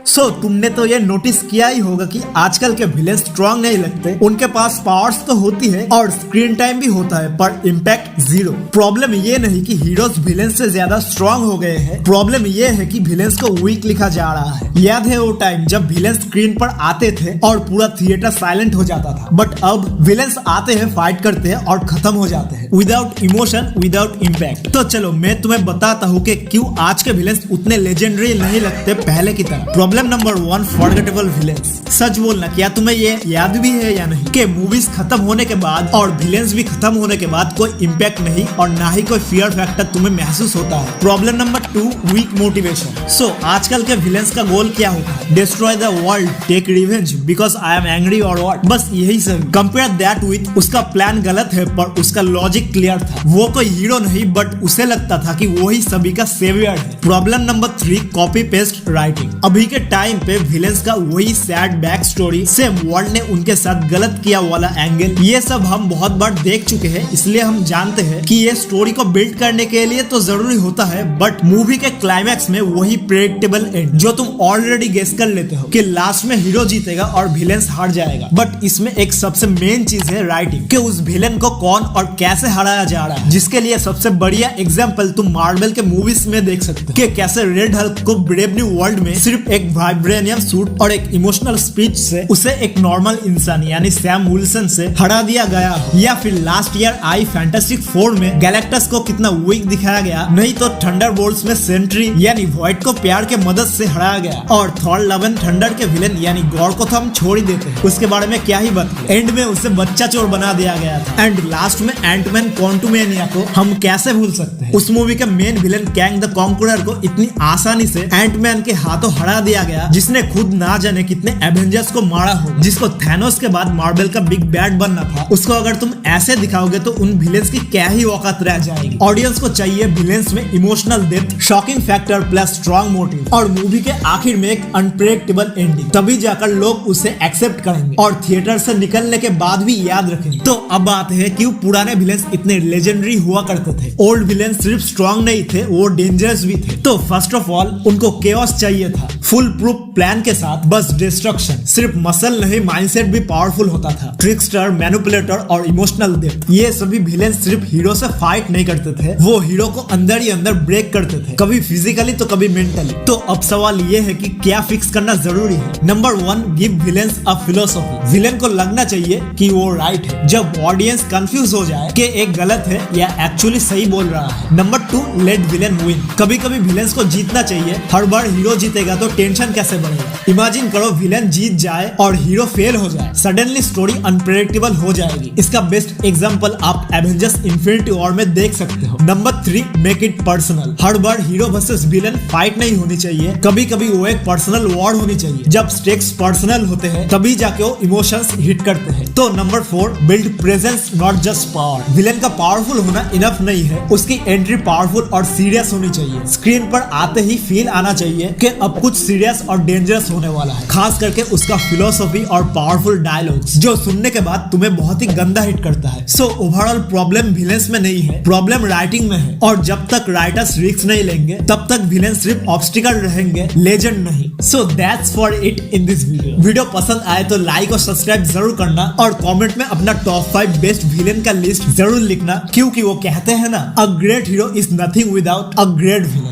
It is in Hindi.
तुमने तो ये नोटिस किया ही होगा कि आजकल के विलेन स्ट्रॉन्ग नहीं लगते। उनके पास पावर्स तो होती है और स्क्रीन टाइम भी होता है, पर इम्पैक्ट जीरो। प्रॉब्लम ये नहीं कि हीरोज विलेन से ज्यादा स्ट्रॉन्ग हो गए हैं, प्रॉब्लम ये है कि विलेन्स को वीक लिखा जा रहा है। याद है वो टाइम जब विलेन स्क्रीन पर आते थे और पूरा थिएटर साइलेंट हो जाता था, बट अब विलेन्स आते हैं, फाइट करते हैं और खत्म हो जाते हैं विदाउट इमोशन, विदाउट इम्पैक्ट। तो चलो मैं तुम्हें बताता हूँ कि क्यों आज के विलेन्स उतने लेजेंडरी नहीं लगते पहले की तरह। Problem number 1, forgettable villains. सच बोलना, क्या तुम्हें ये याद भी है या नहीं कि मूवीज खत्म होने के बाद और विलेन्स भी खत्म होने के बाद कोई इम्पैक्ट नहीं और ना ही कोई फियर फैक्टर तुम्हें महसूस होता है। Problem number 2, weak motivation. आजकल के विलेन्स का गोल क्या होता है? Destroy the world, take revenge because I am angry और व्हाट, बस यही सब। कंपेयर दैट विथ उसका प्लान गलत है पर उसका लॉजिक क्लियर था। वो कोई हीरो नहीं, बट उसे लगता था कि वही सभी का सेवियर है। Problem number 3, copy paste writing. अभी के टाइम पे विलेन्स का वही sad back story, same world ने उनके साथ गलत किया वाला एंगल, ये सब हम बहुत बार देख चुके हैं, इसलिए हम जानते हैं कि ये स्टोरी को बिल्ड करने के लिए तो जरूरी होता है, बट मूवी के क्लाइमैक्स में वही प्रेडिक्टेबल एंड जो तुम ऑलरेडी गेस कर लेते हो कि लास्ट में हीरो जीतेगा और विलेन्स हार जाएगा। बट इसमें एक सबसे मेन चीज है राइटिंग, कि उस विलेन को कौन और कैसे हराया जा रहा है, जिसके लिए सबसे बढ़िया एग्जाम्पल तुम मार्वल के मूवीज में देख सकते हो कि कैसे रेड हल्क को ब्रेव न्यू वर्ल्ड में सिर्फ एक वाइब्रेनियम सूट और एक इमोशनल स्पीच से उसे एक नॉर्मल इंसान यानी सैम विल्सन से हरा दिया गया। या फिर लास्ट ईयर आई फैंटास्टिक 4 में गैलेक्टस को कितना वीक दिखाया गया, नहीं तो थंडरबोल्ट्स में सेंट्री यानी वॉइड को प्यार के मदद से हराया गया। और थॉर लव एंड थंडर के विलेन यानी गॉड को तो हम छोड़ ही देते हैं, उसके बारे में क्या ही बात, एंड में उसे बच्चा चोर बना दिया गया था। एंड लास्ट में एंटमैन क्वांटुमेनिया को हम कैसे भूल सकते हैं? उस मूवी के main villain Kang the conqueror को इतनी आसानी से एंटमैन के हाथों हरा दिया गया, जिसने खुद ना जाने कितने एवेंजर्स को मारा हो, जिसको थैनोस के बाद मार्वल का बिग बैड बनना था। उसको अगर तुम ऐसे दिखाओगे तो उन विलेन्स की क्या ही औकात रह जाएगी। ऑडियंस को चाहिए विलेन्स में emotional depth, shocking factor plus strong motive और मूवी के आखिर में एक अनप्रेडिक्टेबल एंडिंग, तभी जाकर लोग उसे एक्सेप्ट करेंगे और थिएटर से निकलने के बाद भी याद रखेंगे। तो अब बात है क्यों पुराने विलेन्स इतने लेजेंडरी हुआ करते थे। ओल्ड विलेन्स सिर्फ स्ट्रॉन्ग नहीं थे, वो डेंजरस भी थे। तो फर्स्ट ऑफ ऑल उनको केओस चाहिए था, फुल प्रूफ प्लान के साथ, बस डिस्ट्रक्शन। सिर्फ मसल नहीं, माइंडसेट भी पावरफुल होता था। ट्रिकस्टर, मैनिपुलेटर और इमोशनल डेप्थ, ये सभी विलेन सिर्फ हीरो से फाइट नहीं करते थे, वो हीरो को अंदर ही अंदर ब्रेक करते थे, कभी फिजिकली तो कभी मेंटली। तो अब सवाल ये है कि क्या फिक्स करना जरूरी है। नंबर 1, गिव विलेन्स अ फिलोसॉफी। विलेन को लगना चाहिए कि वो राइट है, जब ऑडियंस कंफ्यूज हो जाए कि एक गलत है या एक्चुअली सही बोल रहा है। Number 2, let villain win. कभी कभी विलेन्स को जीतना चाहिए, हर बार हीरो जीतेगा तो टेंशन कैसे बढ़ेगा। इमेजिन करो विलेन जीत जाए और हीरो फेल हो जाए, सडनली स्टोरी अनप्रेडिक्टेबल हो जाएगी। इसका बेस्ट एग्जांपल आप एवेंजर्स इन्फिनिटी वॉर में देख सकते हो। Number 3, make it personal. Her bar hero versus villain fight नहीं होनी चाहिए, कभी कभी वो एक पर्सनल वॉर होनी चाहिए। जब स्टेक्स पर्सनल होते हैं तभी जाके वो इमोशंस हिट करते हैं। तो number 4, build presence not just power. Villain का पावरफुल होना इनफ नहीं है, उसकी एंट्री पावरफुल और सीरियस होनी चाहिए। स्क्रीन पर आते ही फील आना चाहिए कि अब कुछ सीरियस और डेंजरस होने वाला है, खास करके उसका फिलोसॉफी और पावरफुल डायलॉग्स जो सुनने के बाद तुम्हें बहुत ही गंदा हिट करता है। सो ओवरऑल प्रॉब्लम विलेन्स में नहीं है, प्रॉब्लम राइटिंग में है। और जब तक राइटर्स रिस्क नहीं लेंगे तब तक विलेन सिर्फ ऑब्स्टिकल रहेंगे, लेजेंड नहीं। So that's for it in this video. Video पसंद आए तो लाइक और सब्सक्राइब जरूर करना और कमेंट में अपना टॉप 5 बेस्ट विलेन का लिस्ट जरूर लिखना, क्योंकि वो कहते हैं ना, a great hero is nothing without a great villain.